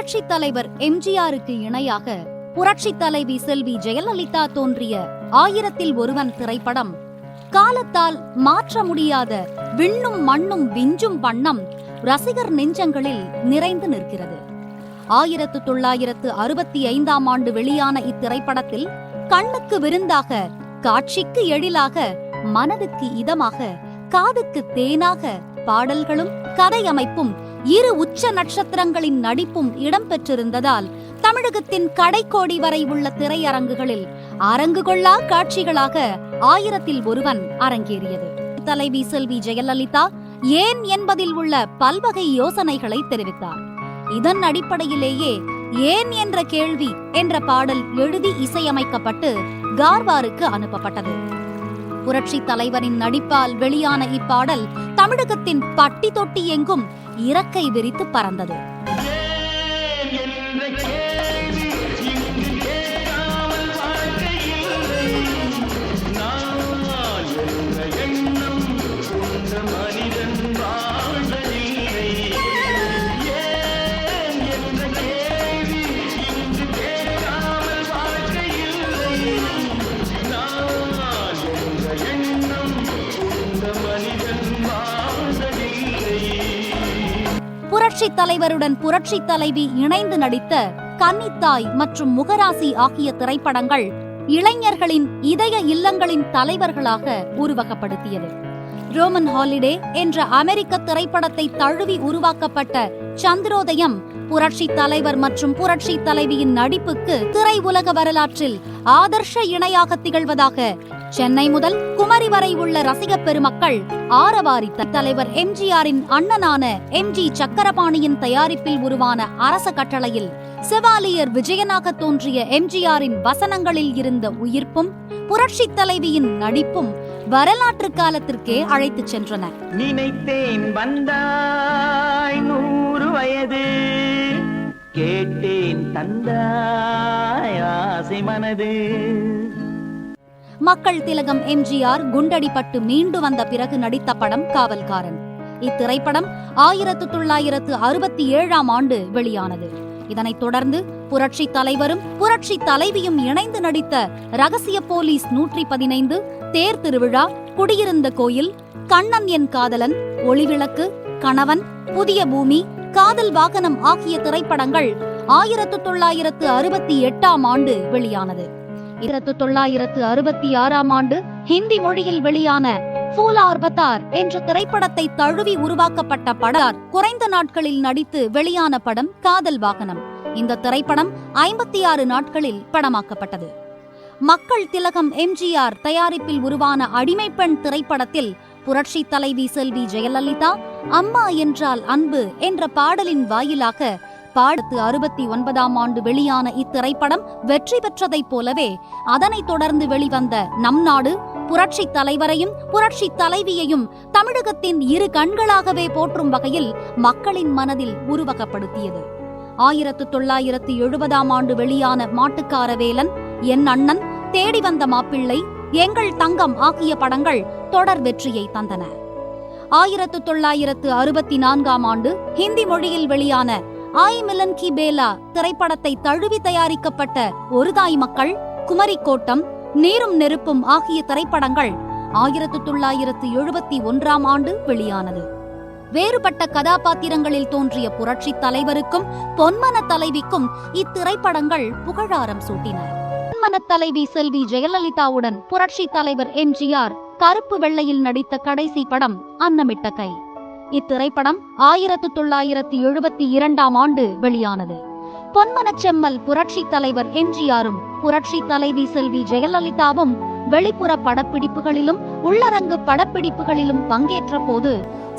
புரட்சி தலைவர் எம்ஜிஆருக்கு இணையாக புரட்சி தலைவி செல்வி ஜெயலலிதா தோன்றிய 1000ல் ஒருவன் திரைப்படம் காலத்தால் மாற்ற முடியாத விண்ணும் மண்ணும் விஞ்சும் வண்ணம் ரசிகர் நெஞ்சங்களில் நிறைந்து நிற்கிறது. 1965ஆம் ஆண்டு வெளியான இத்திரைப்படத்தில் கண்ணுக்கு விருந்தாக, காட்சிக்கு எழிலாக, மனதுக்கு இதமாக, காதுக்கு தேனாக பாடல்களும் கதையமைப்பும் இரு உச்ச நட்சத்திரங்களின் நடிப்பும் இடம்பெற்றிருந்ததால் தமிழகத்தின் கடைக்கோடி வரை உள்ள திரையரங்குகளில் அரங்கு கொள்ளா காட்சிகளாக 1000ல் ஒருவன் அரங்கேறியது. தலைவி செல்வி ஜெயலலிதா ஏன் என்பதில் உள்ள பல்வகை யோசனைகளை தெரிவித்தார். இதன் அடிப்படையிலேயே ஏன் என்ற கேள்வி என்ற பாடல் எழுதி இசையமைக்கப்பட்டு கார்வாருக்கு அனுப்பப்பட்டது. புரட்சி தலைவரின் நடிப்பால் வெளியான இப்பாடல் தமிழகத்தின் பட்டி தொட்டி எங்கும் இறக்கை விரித்து பறந்தது. புரட்சி தலைவருடன் புரட்சி தலைவி இணைந்து நடித்த கன்னித்தாய் மற்றும் முகராசி ஆகிய திரைப்படங்கள் இளைஞர்களின் இதய இல்லங்களின் தலைவர்களாக உருவகப்படுத்தியது. ரோமன் ஹாலிடே என்ற அமெரிக்க திரைப்படத்தை தழுவி உருவாக்கப்பட்ட சந்திரோதயம் புரட்சி தலைவர் மற்றும் புரட்சி தலைவியின் நடிப்புக்கு திரை உலக வரலாற்றில் ஆதர்ஷ இணையாக திகழ்வதாக சென்னை முதல் குமரி வரை உள்ள ரசிக பெருமக்கள் ஆரவாரித்த தலைவர் எம்ஜிஆரின் அண்ணனான எம்ஜி சக்கரபாணியின் தயாரிப்பில் உருவான அரச கட்டளையில் செவாலியர் விஜயனாக தோன்றிய எம்ஜிஆரின் வசனங்களில் இருந்த உயிர்ப்பும் புரட்சி தலைவியின் நடிப்பும் வரலாற்று காலத்திற்கே அழைத்துச் சென்றன. நினைத்தேன் வந்தாய் 100 வயது, கேட்டேன் தந்தாய் ஆசை மனது. மக்கள் திலகம் எம்ஜிஆர் குண்டடிப்பட்டு மீண்டு வந்த பிறகு நடித்த படம் காவல்காரன். இத்திரைப்படம் 1967ஆம் ஆண்டு வெளியானது. இதனைத் தொடர்ந்து புரட்சி தலைவரும் புரட்சி தலைவியும் இணைந்து நடித்த ரகசிய போலீஸ் 115, தேர் திருவிழா, குடியிருந்த கோயில், கண்ணன் என் காதலன், ஒளிவிளக்கு, கணவன், புதிய பூமி, காதல் வாகனம் ஆகிய திரைப்படங்கள் 1968ஆம் ஆண்டு வெளியானது. 1966ஆம் ஆண்டு ஹிந்தி மொழியில் வெளியான ஃபூல் ஆர் பத்தார் என்ற திரைப்படத்தை தழுவி உருவாக்கப்பட்ட படம் குறைந்த நாட்களில் நடித்து வெளியான படம் காதல் வாகனம். இந்த திரைப்படம் 56 நாட்களில் படமாக்கப்பட்டது. மக்கள் திலகம் எம்ஜிஆர் தயாரிப்பில் உருவான அடிமைப்பெண் திரைப்படத்தில் புரட்சி தலைவி செல்வி ஜெயலலிதா அம்மா என்றால் அன்பு என்ற பாடலின் வாயிலாக 1969ஆம் ஆண்டு வெளியான இத்திரைப்படம் வெற்றி பெற்றதைப் போலவே அதனைத் தொடர்ந்து வெளிவந்த நம் நாடு புரட்சி தலைவரையும் புரட்சி தலைவியையும் தமிழகத்தின் இரு கண்களாகவே போற்றும் வகையில் மக்களின் மனதில் உருவகப்படுத்தியது. 1970ஆம் ஆண்டு வெளியான மாட்டுக்கார வேலன், என் அண்ணன், தேடி வந்த மாப்பிள்ளை, எங்கள் தங்கம் ஆகிய படங்கள் தொடர் வெற்றியை தந்தன. 1964ஆம் ஆண்டு ஹிந்தி மொழியில் வெளியான ஆய் மிலன் கி பேலா திரைப்படத்தை தழுவி தயாரிக்கப்பட்ட ஒரு தாய் மக்கள், குமரி கோட்டம், நீரும் நெருப்பும் ஆகிய திரைப்படங்கள் 1971ஆம் ஆண்டு வெளியானது. வேறுபட்ட கதாபாத்திரங்களில் தோன்றிய புரட்சி தலைவருக்கும் பொன்மன தலைவிக்கும் இத்திரைப்படங்கள் புகழாரம் சூட்டின. பொன்மன தலைவி செல்வி ஜெயலலிதாவுடன் புரட்சி தலைவர் எம்ஜிஆர் கருப்பு வெள்ளையில் நடித்த கடைசி படம் அன்னமிட்ட கை. இத்திரைப்படம் 1972ஆம் ஆண்டு வெளியானது. பொன்மனச் செம்மல் புரட்சி தலைவர் எம்ஜிஆரும் புரட்சி தலைவி செல்வி ஜெயலலிதாவும் வெளிப்புற படப்பிடிப்புகளிலும் உள்ளரங்கு படப்பிடிப்புகளிலும் பங்கேற்ற போது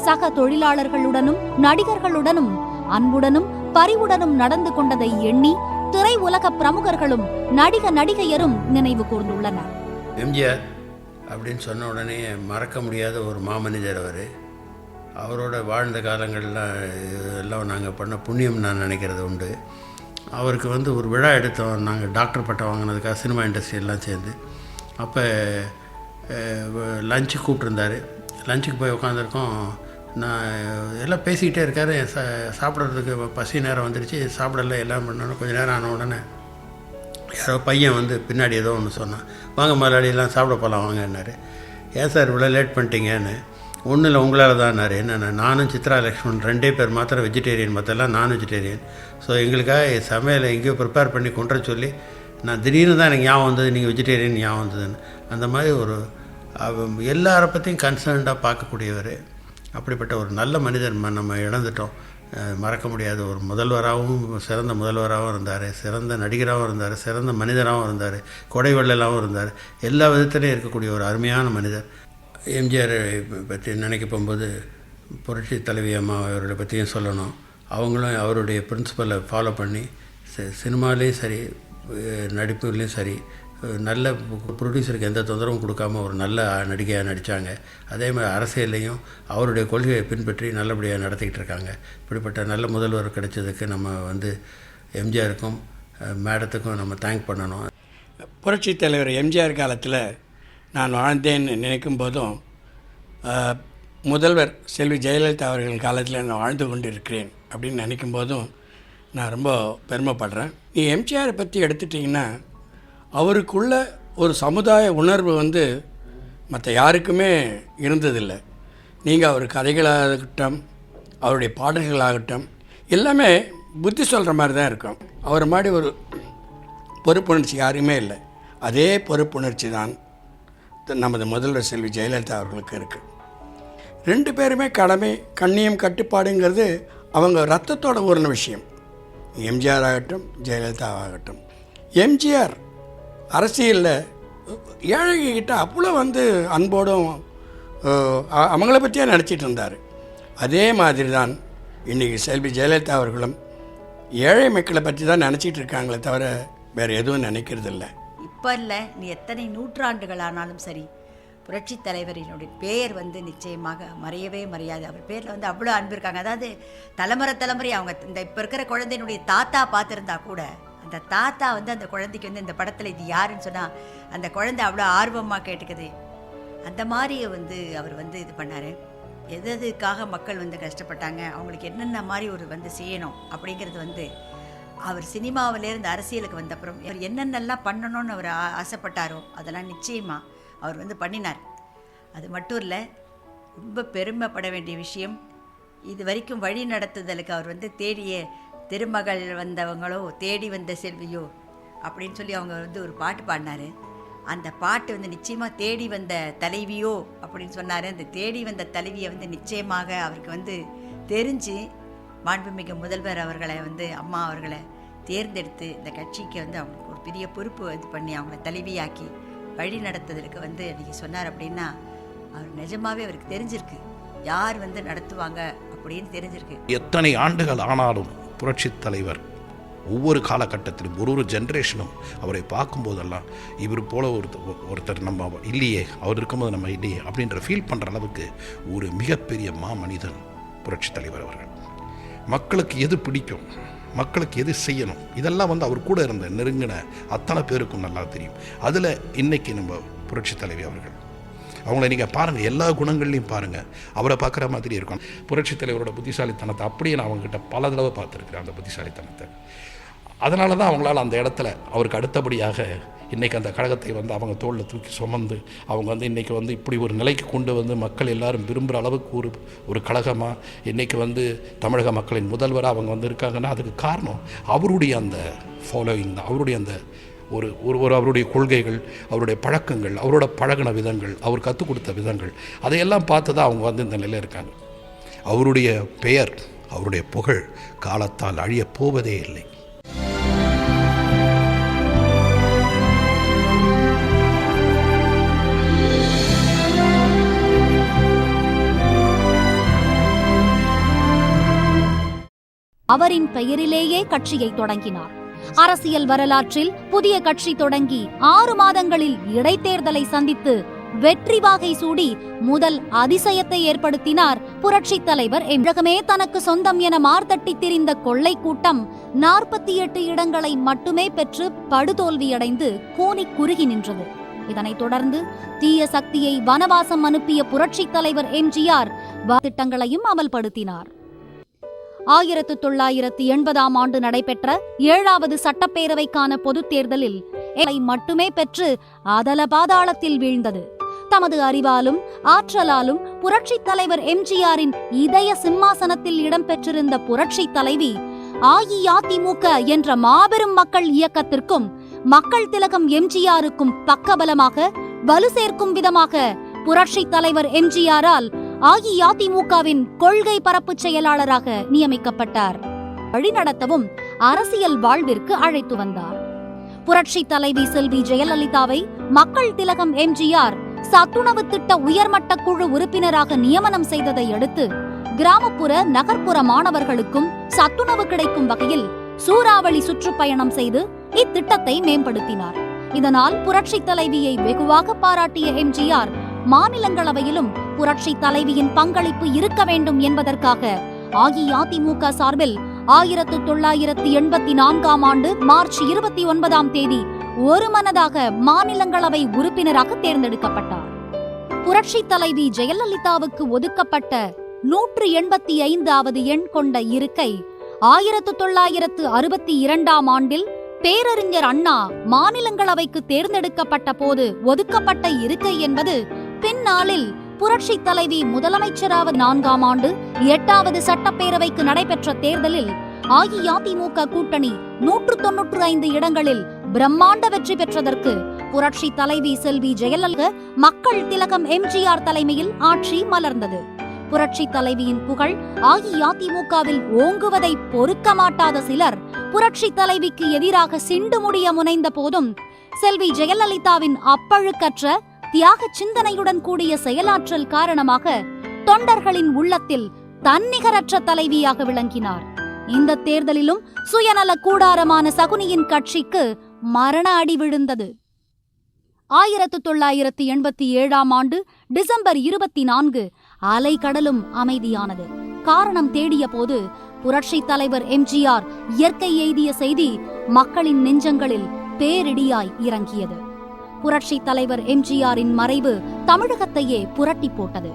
சக தொழிலாளர்களுடனும் நடிகர்களுடனும் அன்புடனும் பரிவுடனும் நடந்து கொண்டதை எண்ணி திரை உலக பிரமுகர்களும் நடிகையரும் நினைவு கூர்ந்துள்ளனர். எம்ஜிஆர் அப்படின்னு சொன்ன உடனே மறக்க முடியாத ஒரு மாமனிதர். அவரோட வாழ்ந்த காலங்கள்லாம் எல்லாம் நாங்கள் பண்ண புண்ணியம் நான் நினைக்கிறது உண்டு. அவருக்கு ஒரு விழா எடுத்தோம் நாங்கள், டாக்டர் பட்டம் வாங்கினதுக்காக சினிமா இண்டஸ்ட்ரி எல்லாம் சேர்ந்து. அப்போ லஞ்சுக்கு கூப்பிட்ருந்தார். லஞ்சுக்கு போய் உட்காந்துருக்கோம். நான் எல்லாம் பேசிக்கிட்டே இருக்காரு. சாப்பிட்றதுக்கு பசி நேரம் வந்துடுச்சு, சாப்பிடல, எல்லாம் பண்ணணும். கொஞ்சம் நேரம் ஆன உடனே யாரோ பையன் வந்து பின்னாடி ஏதோ ஒன்று சொன்னான், வாங்க முதலாளியெல்லாம் சாப்பிட போகலாம் வாங்கன்னாரு. ஏன் சார் இவ்வளோ லேட் பண்ணிட்டீங்கன்னு. ஒன்றும் இல்லை, உங்களால் தான்னாரு. என்னென்ன, நானும் சித்ரா லக்ஷ்மண் 2 பேர் மாத்திரம் வெஜிடேரியன், மற்றெல்லாம் நான் வெஜிடேரியன். ஸோ எங்களுக்காக சமையலை எங்கேயோ ப்ரிப்பேர் பண்ணி கொண்டு வர சொல்லி நான் திடீர்னு தான் எனக்கு ஞாபகம் வந்தது, நீங்கள் வெஜிடேரியன் ஞாபகம் வந்ததுன்னு. அந்த மாதிரி ஒரு எல்லாரை பற்றியும் கன்சர்ன்டாக பார்க்கக்கூடியவர். அப்படிப்பட்ட ஒரு நல்ல மனிதர் நம்ம இழந்துட்டோம். மறக்க முடியாத ஒரு முதல்வராகவும், சிறந்த முதல்வராகவும் இருந்தார், சிறந்த நடிகராகவும் இருந்தார், சிறந்த மனிதராகவும் இருந்தார், கொடைவள்ளலாகவும் இருந்தார். எல்லா விதத்துலேயும் இருக்கக்கூடிய ஒரு அருமையான மனிதர். எம்ஜிஆர் பற்றி நினைக்க போகும்போது புரட்சி தலைவி அம்மா அவர்களை பற்றியும் சொல்லணும். அவங்களும் அவருடைய பிரின்சிபலை ஃபாலோ பண்ணி சினிமாலேயும் சரி, நடிப்புலேயும் சரி, நல்ல ப்ரொடியூசருக்கு எந்த தொந்தரவும் கொடுக்காம ஒரு நல்ல நடிகையாக நடித்தாங்க. அதே மாதிரி அரசியல்லையும் அவருடைய கொள்கையை பின்பற்றி நல்லபடியாக நடத்திக்கிட்டு இருக்காங்க. இப்படிப்பட்ட நல்ல முதல்வர் கிடைச்சதுக்கு நம்ம வந்து எம்ஜிஆருக்கும் மேடத்துக்கும் நம்ம தேங்க் பண்ணணும். புரட்சி தலைவர் எம்ஜிஆர் காலத்தில் நான் வாழ்ந்தேன்னு நினைக்கும் போதும், முதல்வர் செல்வி ஜெயலலிதா அவர்கள் காலத்தில் நான் வாழ்ந்து கொண்டு இருக்கிறேன் அப்படின்னு நினைக்கும் போதும் நான் ரொம்ப பெருமைப்படுறேன். நீ எம்ஜிஆரை பற்றி எடுத்துட்டிங்கன்னா, அவருக்குள்ள ஒரு சமுதாய உணர்வு வந்து மற்ற யாருக்குமே இருந்ததில்லை. நீங்கள் அவர் கதைகளாகட்டும், அவருடைய பாடல்களாகட்டும், எல்லாமே புத்தி சொல்கிற மாதிரி தான் இருக்கும். அவர் மாதிரி ஒரு பொறுப்புணர்ச்சி யாருமே இல்லை. அதே பொறுப்புணர்ச்சி தான் நமது முதல்வர் செல்வி ஜெயலலிதா அவர்களுக்கு இருக்குது. 2 பேருமே கடமை, கண்ணியம், கட்டுப்பாடுங்கிறது அவங்க ரத்தத்தோட ஊறின விஷயம். எம்ஜிஆர் ஆகட்டும், ஜெயலலிதா ஆகட்டும். எம்ஜிஆர் அரசியலில் ஏழைகிட்ட அவ்வளோ வந்து அன்போடும் அவங்கள பற்றியே நினச்சிட்டு இருந்தார். அதே மாதிரி தான் இன்றைக்கி செல்வி ஜெயலலிதா அவர்களும் ஏழை மக்களை பற்றி தான் நினச்சிட்டு இருக்காங்களே தவிர வேறு எதுவும் நினைக்கிறதில்ல. இப்போ இல்லை, நீ எத்தனை நூற்றாண்டுகள் ஆனாலும் சரி, புரட்சி தலைவரினுடைய பேர் வந்து நிச்சயமாக மறையவே மறையாது. அவர் பேரில் வந்து அவ்வளோ அன்பு இருக்காங்க. அதாவது தலைமுறை அவங்க இந்த இப்போ இருக்கிற குழந்தையினுடைய தாத்தா பார்த்துருந்தா கூட, அந்த தாத்தா வந்து அந்த குழந்தைக்கு வந்து இந்த படத்தில் இது யாருன்னு சொன்னால் அந்த குழந்தை அவ்வளோ ஆர்வமாக கேட்டுக்குது. அந்த மாதிரி வந்து அவர் வந்து இது பண்ணார். எதுக்காக மக்கள் வந்து கஷ்டப்பட்டாங்க, அவங்களுக்கு என்னென்ன மாதிரி ஒரு வந்து செய்யணும் அப்படிங்கிறது வந்து அவர் சினிமாவிலேருந்து அரசியலுக்கு வந்த அப்புறம் அவர் என்னென்னலாம் பண்ணணும்னு அவர் ஆசைப்பட்டாரோ அதெல்லாம் நிச்சயமாக அவர் வந்து பண்ணினார். அது மட்டும் இல்லை, ரொம்ப பெருமைப்பட வேண்டிய விஷயம், இது வரைக்கும் வழி நடத்துதலுக்கு அவர் வந்து தேடிய திருமகள் வந்தவங்களோ தேடி வந்த செல்வியோ அப்படின்னு சொல்லி அவங்க வந்து ஒரு பாட்டு பாடினார். அந்த பாட்டு வந்து நிச்சயமாக தேடி வந்த தலைவியோ அப்படின்னு சொன்னார். அந்த தேடி வந்த தலைவியை வந்து நிச்சயமாக அவருக்கு வந்து தெரிஞ்சு மாண்புமிகு முதல்வர் அவர்களை வந்து அம்மா அவர்களை தேர்ந்தெடுத்து இந்த கட்சிக்கு வந்து அவங்களுக்கு ஒரு பெரிய பொறுப்பு இது பண்ணி அவங்கள தலைவியாக்கி வழி நடத்துதலுக்கு வந்து இன்றைக்கி சொன்னார். அப்படின்னா அவர் நிஜமாகவே அவருக்கு தெரிஞ்சிருக்கு யார் வந்து நடத்துவாங்க அப்படின்னு தெரிஞ்சிருக்கு. எத்தனை ஆண்டுகள் ஆனாலும் புரட்சி தலைவர் ஒவ்வொரு காலகட்டத்திலும் ஒரு ஜென்ரேஷனும் அவரை பார்க்கும்போதெல்லாம் இவர் போல ஒருத்தர் நம்ம இல்லையே, அவர் இருக்கும்போது நம்ம இல்லையே அப்படின்ற ஃபீல் பண்ணுற அளவுக்கு ஒரு மிகப்பெரிய மாமனிதன் புரட்சி தலைவர் அவர்கள். மக்களுக்கு எது பிடிக்கும், மக்களுக்கு எது செய்யணும், இதெல்லாம் வந்து அவர் கூட இருந்த நெருங்கின அத்தனை பேருக்கும் நல்லா தெரியும். அதில் இன்றைக்கி நம்ம புரட்சி தலைவி அவர்கள், அவங்கள நீங்கள் பாருங்கள், எல்லா குணங்கள்லையும் பாருங்கள், அவரை பார்க்குற மாதிரி இருக்கும். புரட்சி தலைவரோட புத்திசாலித்தனத்தை அப்படியே நான் அவங்ககிட்ட பல தடவை பார்த்துருக்குறேன். அந்த புத்திசாலித்தனத்தை அதனால தான் அவங்களால அந்த இடத்துல அவருக்கு அடுத்தபடியாக இன்றைக்கி அந்த கழகத்தை வந்து அவங்க தோளில் தூக்கி சுமந்து அவங்க வந்து இன்றைக்கி வந்து இப்படி ஒரு நிலைக்கு கொண்டு வந்து மக்கள் எல்லாரும் விரும்புகிற அளவுக்கு ஒரு கழகமாக இன்றைக்கி வந்து தமிழக மக்களின் முதல்வராக அவங்க வந்து இருக்காங்கன்னா அதுக்கு காரணம் அவருடைய அந்த ஃபாலோயிங் தான். அவருடைய அந்த ஒரு அவருடைய கொள்கைகள், அவருடைய பழக்கங்கள், அவரோட பழகின விதங்கள், அவர் கற்றுக் கொடுத்த விதங்கள், அதையெல்லாம் பார்த்து தான் அவங்க வந்து இந்த நிலையில் இருக்காங்க. அவருடைய பெயர், அவருடைய புகழ் காலத்தால் அழியப் போவதே இல்லை. அவரின் பெயரிலேயே கட்சியை தொடங்கினார். அரசியல் வரலாற்றில் புதிய கட்சி தொடங்கி 6 மாதங்களில் இடைத்தேர்தலை சந்தித்து வெற்றி வாகை சூடி முதல் அதிசயத்தை ஏற்படுத்தினார் புரட்சித் தலைவர். தமிழகமே தனக்கு சொந்தம் என மார்த்தட்டி திரிந்த கொள்ளை கூட்டம் 48 இடங்களை மட்டுமே பெற்று படுதோல்வியடைந்து கூனி குறுகி நின்றது. இதனைத் தொடர்ந்து தீய சக்தியை வனவாசம் அனுப்பிய புரட்சித் தலைவர் எம்ஜிஆர் திட்டங்களையும் அமல்படுத்தினார். 1980ஆம் ஆண்டு நடைபெற்ற 7வது சட்டப்பேரவைக்கான பொதுத் தேர்தலில் மட்டுமே பெற்று அதல பாதாளத்தில் வீழ்ந்தது. தமது அறிவாலும் ஆற்றலாலும் புரட்சித் தலைவர் எம்ஜிஆரின் இதய சிம்மாசனத்தில் இடம்பெற்றிருந்த புரட்சி தலைவி அஇஅதிமுக என்ற மாபெரும் மக்கள் இயக்கத்திற்கும் மக்கள் திலகம் எம்ஜிஆருக்கும் பக்கபலமாக வலு சேர்க்கும் விதமாக புரட்சி தலைவர் எம்ஜிஆரால் அஇஅதிமுகவின் கொள்கை பரப்பு செயலாளராக நியமிக்கப்பட்டார். வழிநடத்தவும் அரசியல் வாழ்விற்கு அழைத்து வந்தார். புரட்சி தலைவி செல்வி ஜெயலலிதாவை மக்கள் திலகம் எம்ஜிஆர் சத்துணவு திட்ட உயர்மட்ட குழு உறுப்பினராக நியமனம் செய்ததை அடுத்து கிராமப்புற நகர்ப்புற மாணவர்களுக்கும் சத்துணவு கிடைக்கும் வகையில் சூறாவளி சுற்றுப்பயணம் செய்து இத்திட்டத்தை மேம்படுத்தினார். இதனால் புரட்சி தலைவியை வெகுவாக பாராட்டிய எம்ஜிஆர் மாநிலங்களவையிலும் புரட்சி தலைவியின் பங்களிப்பு இருக்க வேண்டும் என்பதற்காக அஇஅதிமுக சார்பில் 1984ஆம் ஆண்டு மார்ச் 29ஆம் தேதி ஒருமனதாக மாநிலங்களவை உறுப்பினராக தேர்ந்தெடுக்கப்பட்டார். புரட்சி தலைவி ஜெயலலிதாவுக்கு ஒதுக்கப்பட்ட 185வது எண் கொண்ட இருக்கை 1962ஆம் ஆண்டில் பேரறிஞர் அண்ணா மாநிலங்களவைக்கு தேர்ந்தெடுக்கப்பட்ட போது ஒதுக்கப்பட்ட இருக்கை என்பது பின்னாளில் புரட்சி தலைவி முதலமைச்சராக 4ஆம் ஆண்டு 8வது சட்டப்பேரவைக்கு நடைபெற்ற தேர்தலில் அஇஅதிமுக கூட்டணி 195 இடங்களில் பிரம்மாண்ட வெற்றி பெற்றதற்கு புரட்சி தலைவி செல்வி ஜெயலலிதா மக்கள் திலகம் எம்ஜிஆர் தலைமையில் ஆட்சி மலர்ந்தது. புரட்சி தலைவியின் புகழ் அஇஅதிமுகவில் ஓங்குவதை பொறுக்க மாட்டாத சிலர் புரட்சி தலைவிக்கு எதிராக சிண்டு முடிய முனைந்த போதும் செல்வி ஜெயலலிதாவின் அப்பழுக்கற்ற தியாக சிந்தனையுடன் கூடிய செயலாற்றல் காரணமாக தொண்டர்களின் உள்ளத்தில் தன்னிகரற்ற தலைவியாக விளங்கினார். இந்த தேர்தலிலும் சுயநல கூடாரமான சகுனியின் கட்சிக்கு மரண அடி விழுந்தது. 1987ஆம் ஆண்டு டிசம்பர் 24 அலைகடலும் அமைதியானது. காரணம் தேடிய போது புரட்சி தலைவர் எம்ஜிஆர் இயற்கை எய்திய செய்தி மக்களின் நெஞ்சங்களில் பேரிடியாய் இறங்கியது. புரட்சி தலைவர் எம்ஜிஆரின் மறைவு தமிழகத்தையே புரட்டி போட்டது.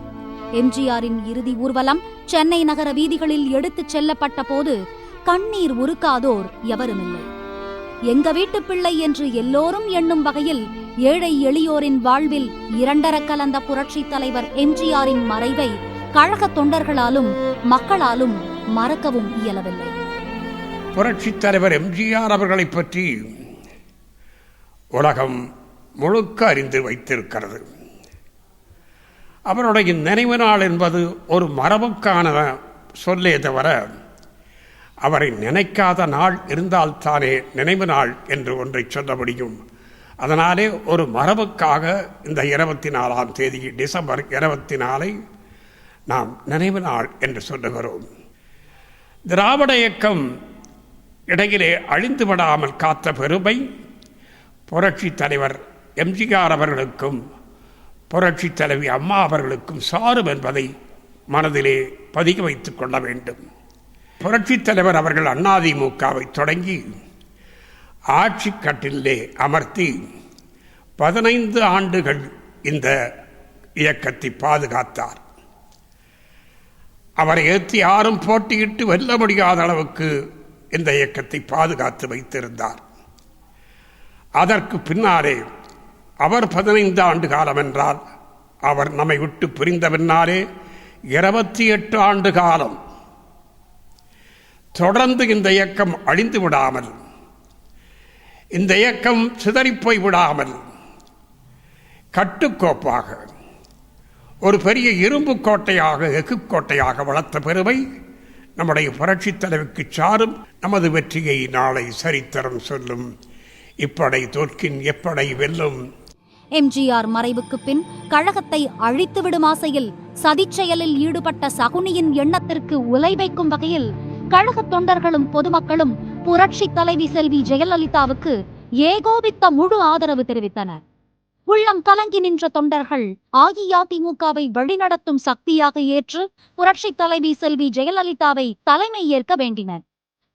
எம்ஜிஆரின் இறுதி ஊர்வலம் சென்னை நகர வீதிகளில் எடுத்துச் செல்லப்பட்ட போது கண்ணீர் உருக்காதோர் எவருமில்லை. எங்க வீட்டு பிள்ளை என்று எல்லோரும் எண்ணும் வகையில் ஏழை எளியோரின் வாழ்வில் இரண்டர கலந்த புரட்சி தலைவர் எம்ஜிஆரின் மறைவை கழக தொண்டர்களாலும் மக்களாலும் மறக்கவும் இயலவில்லை. புரட்சி தலைவர் எம்ஜிஆர் அவர்களை பற்றி உலகம் முழுக்க அறிந்து வைத்திருக்கிறது. அவருடைய நினைவு நாள் என்பது ஒரு மரபுக்கான சொல்லே தவிர அவரை நினைக்காத நாள் இருந்தால்தானே நினைவு நாள் என்று ஒன்றை சொல்ல முடியும். அதனாலே ஒரு மரபுக்காக இந்த 24ஆம் தேதி டிசம்பர் 24 நாம் நினைவு நாள் என்று சொல்லுகிறோம். திராவிட இயக்கம் இடையிலே அழிந்துவிடாமல் காத்த பெருமை புரட்சி தலைவர் எம்ஜிஆர் அவர்களுக்கும் புரட்சி தலைவி அம்மா அவர்களுக்கும் சாரும் என்பதை மனதிலே பதிய வைத்துக் கொள்ள வேண்டும். புரட்சி தலைவர் அவர்கள் அதிமுகவை தொடங்கி ஆட்சி கட்டிலே அமர்த்தி 15 ஆண்டுகள் இந்த இயக்கத்தை பாதுகாத்தார். அவரை ஏற்றி யாரும் போட்டியிட்டு வெல்ல முடியாத அளவுக்கு இந்த இயக்கத்தை பாதுகாத்து வைத்திருந்தார். அதற்கு பின்னாலே அவர் 15 ஆண்டு காலம் என்றால் அவர் நம்மை விட்டு பிரிந்த பின்னாலே 28 ஆண்டு காலம் தொடர்ந்து இந்த இயக்கம் அழிந்து விடாமல், இந்த இயக்கம் சிதறிப்போய் விடாமல் கட்டுக்கோப்பாக ஒரு பெரிய இரும்பு கோட்டையாக எஃகு கோட்டையாக வளர்த்த பெருமை நம்முடைய புரட்சி தலைவிக்கு சாரும். நமது வெற்றியை நாளை சரித்திரம் சொல்லும். இப்படை தோற்கின் எப்படை வெல்லும். எம்ஜிஆர் மறைவுக்கு பின் கழகத்தை அழித்துவிடும் ஆசையில் சதிச்செயலில் ஈடுபட்ட சகுனியின் எண்ணத்திற்கு உலை வைக்கும் வகையில் கழக தொண்டர்களும் பொதுமக்களும் புரட்சி தலைவி செல்வி ஜெயலலிதாவுக்கு ஏகோபித்த முழு ஆதரவு தெரிவித்தனர். உள்ளம் கலங்கி நின்ற தொண்டர்கள் அஇஅதிமுகவை வழிநடத்தும் சக்தியாக ஏற்று புரட்சி தலைவி செல்வி ஜெயலலிதாவை தலைமை ஏற்க வேண்டினர்.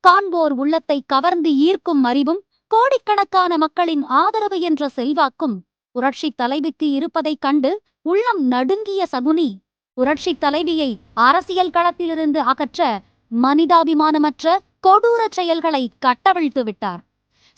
காண்போர் உள்ளத்தை கவர்ந்து ஈர்க்கும் அறிவும் கோடிக்கணக்கான மக்களின் ஆதரவு என்ற செல்வாக்கும் புரட்சி தலைவிக்கு இருப்பதைக் கண்டு உள்ளம் நடுங்கிய சகுனி புரட்சி தலைவியை அரசியல் களத்திலிருந்து அகற்ற மனிதாபிமானமற்ற கொடூர செயல்களை கட்டவிழ்த்து விட்டார்.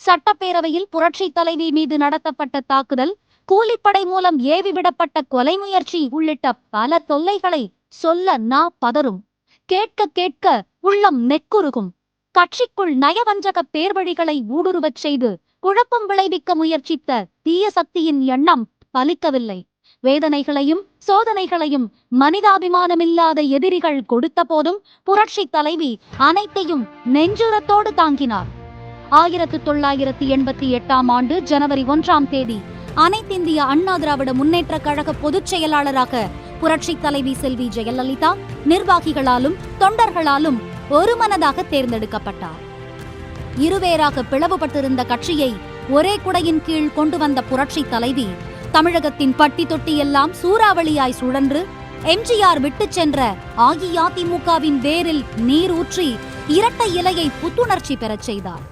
சட்டப்பேரவையில் புரட்சி தலைவி மீது நடத்தப்பட்ட தாக்குதல், கூலிப்படை மூலம் ஏவிவிடப்பட்ட கொலை முயற்சி உள்ளிட்ட பல தொல்லைகளை சொல்ல பதறும். கேட்க கேட்க உள்ளம் நெக்குருகும். கட்சிக்குள் நயவஞ்சக பேர்வழிகளை ஊடுருவச் செய்து குழப்பம் விளைவிக்க முயற்சித்த தீய சக்தியின் எண்ணம் பலிக்கவில்லை. வேதனைகளையும் சோதனைகளையும் மனிதாபிமானமில்லாத எதிரிகள் கொடுத்த போதும் புரட்சி தலைவி அனைத்தையும் நெஞ்சுரத்தோடு தாங்கினார். 1988 ஆண்டு ஜனவரி 1 அனைத்திந்திய அண்ணா திராவிட முன்னேற்ற கழக பொதுச் செயலாளராக புரட்சி தலைவி செல்வி ஜெயலலிதா நிர்வாகிகளாலும் தொண்டர்களாலும் ஒருமனதாக தேர்ந்தெடுக்கப்பட்டார். இருவேறாக பிளவுபட்டிருந்த கட்சியை ஒரே குடையின் கீழ் கொண்டு வந்த புரட்சி தலைவி தமிழகத்தின் பட்டி தொட்டி எல்லாம் சூறாவளியாய் சுழன்று எம்ஜிஆர் விட்டுச் சென்ற அஇஅதிமுகவின் வேரில் நீர் ஊற்றி இரட்டை இலையை புத்துணர்ச்சி பெறச் செய்தார்.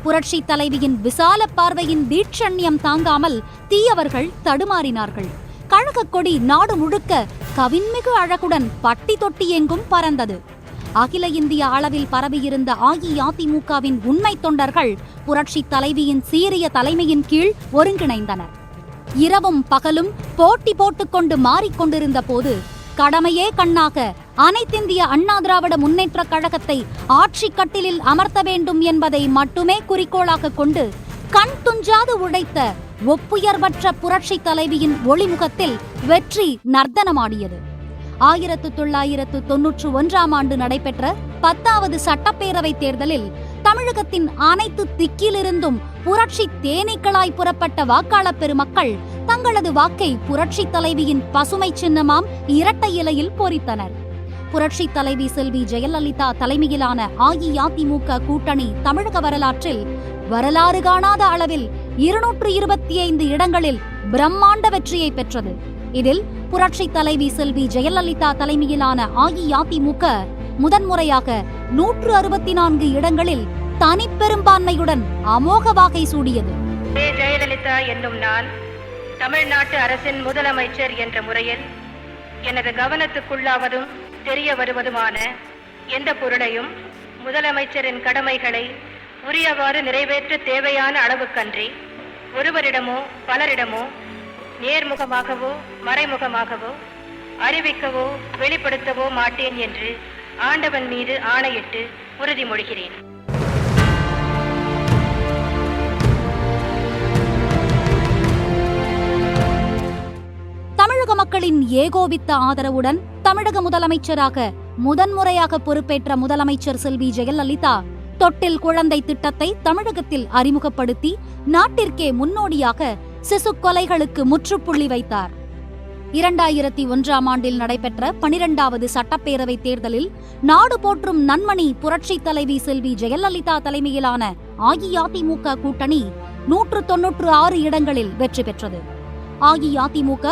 புரட்சி தலைவியின் விசால பார்வையின் தீட்சண்யம் தாங்காமல் தீயவர்கள் தடுமாறினார்கள். கழக கொடி நாடு முழுக்க கவின்மிகு அழகுடன் பட்டி தொட்டி எங்கும் பறந்தது. அகில இந்திய அளவில் பரவியிருந்த அஇஅதிமுகவின் உண்மை தொண்டர்கள் புரட்சி தலைவியின் சீரிய தலைமையின் கீழ் ஒருங்கிணைந்தனர். இரவும் பகலும் போட்டி போட்டுக்கொண்டு மாறிக்கொண்டிருந்த போது கடமையே கண்ணாக அனைத்திந்திய அண்ணா திராவிட முன்னேற்ற கழகத்தை ஆட்சி கட்டிலில் அமர்த்த வேண்டும் என்பதை மட்டுமே குறிக்கோளாக கொண்டு கண் துஞ்சாது உழைத்த ஒப்புயர்வற்ற புரட்சி தலைவியின் ஒளிமுகத்தில் வெற்றி நர்த்தனமாடியது. 1991 நடைபெற்ற 10வது சட்டப்பேரவை தேர்தலில் தமிழகத்தின் அனைத்து திக்கிலிருந்தும் புரட்சி தேனீக்களாய் புறப்பட்ட வாக்காளர் பெருமக்கள் தங்களது வாக்கை புரட்சி தலைவியின் பசுமை சின்னமாம் இரட்டை இலையில் பொறித்தனர். புரட்சி தலைவி செல்வி ஜெயலலிதா தலைமையிலான அஇஅதிமுக கூட்டணி தமிழக வரலாற்றில் வரலாறு காணாத அளவில் 225 இடங்களில் பிரம்மாண்ட வெற்றியை பெற்றது. இதில் புரட்சி தலைவி செல்வி ஜெயலலிதா தலைமையிலான அஇஅதிமுக முதன்முறையாக 164 இடங்களில் தனிப்பெரும்பான்மையுடன் அமோக வாகை சூடியது. ஜெயலலிதா என்னும் நான் தமிழ்நாட்டு அரசின் முதலமைச்சர் என்ற முறையில் எனது கவனத்துக்குள்ளாவதும் தெரிய வருவதுமான எந்த பொருளையும் முதலமைச்சரின் கடமைகளை உரியவாறு நிறைவேற்ற தேவையான அளவுக்கன்றி ஒருவரிடமோ பலரிடமோ நேர்முகமாகவோ மறைமுகமாகவோ அறிவிக்கவோ வெளிப்படுத்தவோ மாட்டேன் என்று ஆண்டவன் மீது ஆணையிட்டு உறுதிமொழிகிறேன். தமிழக மக்களின் ஏகோபித்த ஆதரவுடன் தமிழக முதலமைச்சராக முதன்முறையாக பொறுப்பேற்ற முதலமைச்சர் செல்வி ஜெயலலிதா தொட்டில் குழந்தை திட்டத்தை தமிழகத்தில் அறிமுகப்படுத்தி நாட்டிற்கே முன்னோடியாக சிசு கொலைகளுக்கு முற்றுப்புள்ளி வைத்தார். 2001 நடைபெற்ற 12வது சட்டப்பேரவை தேர்தலில் நாடு போற்றும் நன்மணி புரட்சி தலைவி செல்வி ஜெயலலிதா தலைமையிலான அஇஅதிமுக கூட்டணி 196 இடங்களில் வெற்றி பெற்றது. அஇஅதிமுக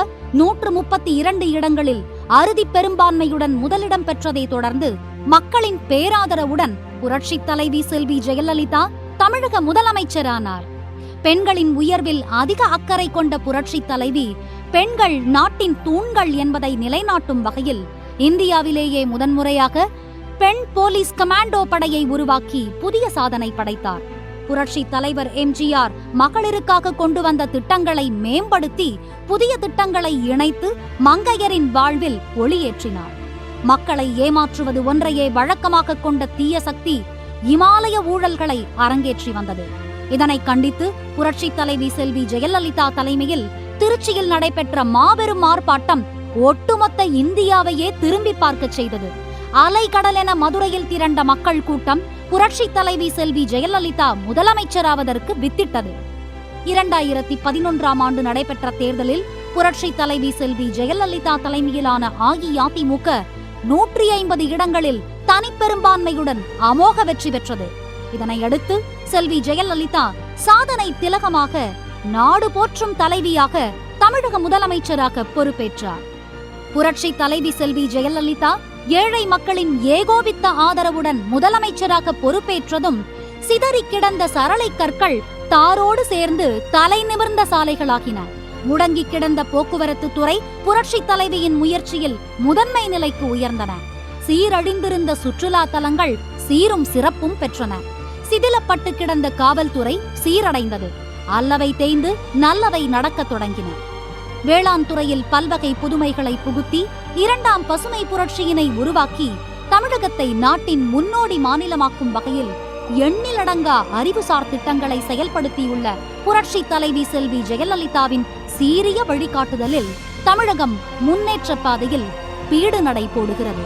132 இடங்களில் அறுதி பெரும்பான்மையுடன் முதலிடம் பெற்றதை தொடர்ந்து மக்களின் பேராதரவுடன் புரட்சி தலைவி செல்வி ஜெயலலிதா தமிழக முதலமைச்சரானார். பெண்களின் உயர்வில் அதிக அக்கறை கொண்ட புரட்சி தலைவி பெண்கள் நாட்டின் தூண்கள் என்பதை நிலைநாட்டும் வகையில் இந்தியாவிலேயே முதன்முறையாக பெண் போலீஸ் கமாண்டோ படையை உருவாக்கி புதிய சாதனை படைத்தார். புரட்சி தலைவர் எம்ஜிஆர் மகளிருக்காக கொண்டு வந்த திட்டங்களை மேம்படுத்தி புதிய திட்டங்களை இணைத்து மங்கையரின் வாழ்வில் ஒளியேற்றினார். மக்களை ஏமாற்றுவது ஒன்றையே வழக்கமாக கொண்ட தீய சக்தி இமாலய ஊழல்களை அரங்கேற்றி வந்தது. இதனை கண்டித்து புரட்சி தலைவி செல்வி ஜெயலலிதா தலைமையில் திருச்சியில் நடைபெற்ற மாபெரும் ஆர்ப்பாட்டம் ஒட்டுமொத்த இந்தியாவையே திரும்பி பார்க்க செய்தது. அலைகடல் என மதுரையில் திரண்ட மக்கள் கூட்டம் புரட்சி தலைவி செல்வி ஜெயலலிதா முதலமைச்சராவதற்கு வித்திட்டது. 2011 நடைபெற்ற தேர்தலில் புரட்சி தலைவி செல்வி ஜெயலலிதா தலைமையிலான அஇஅதிமுக 150 இடங்களில் தனிப்பெரும்பான்மையுடன் அமோக வெற்றி பெற்றது. இதனையடுத்து செல்வி ஜெயலலிதா சாதனை திலகமாக நாடு போற்றும் தலைவியாக தமிழக முதலமைச்சராக பொறுப்பேற்றார். புரட்சி தலைவி செல்வி ஜெயலலிதா ஏழை மக்களின் ஏகோபித்த ஆதரவுடன் முதலமைச்சராக பொறுப்பேற்றதும் சிதறி கிடந்த சரளை கற்கள் தாரோடு சேர்ந்து தலை நிமிர்ந்த சாலைகளாகின. முடங்கி கிடந்த போக்குவரத்து துறை புரட்சி தலைவியின் முயற்சியில் முதன்மை நிலைக்கு உயர்ந்தன. சீரழிந்திருந்த சுற்றுலா தலங்கள் சீரும் சிறப்பும் பெற்றன. சிதிலப்பட்டு கிடந்த காவல்துறை சீரடைந்தது. அல்லவை தேய்ந்து நல்லவை நடக்கத் தொடங்கின. வேளாண் துறையில் பல்வகை புதுமைகளை புகுத்தி 2ஆம் பசுமை புரட்சியினை உருவாக்கி தமிழகத்தை நாட்டின் முன்னோடி மாநிலமாக்கும் வகையில் எண்ணிலடங்கா அறிவுசார் திட்டங்களை செயல்படுத்தியுள்ள புரட்சி தலைவி செல்வி ஜெயலலிதாவின் சீரிய வழிகாட்டுதலில் தமிழகம் முன்னேற்ற பாதையில் பீடு நடை போடுகிறது.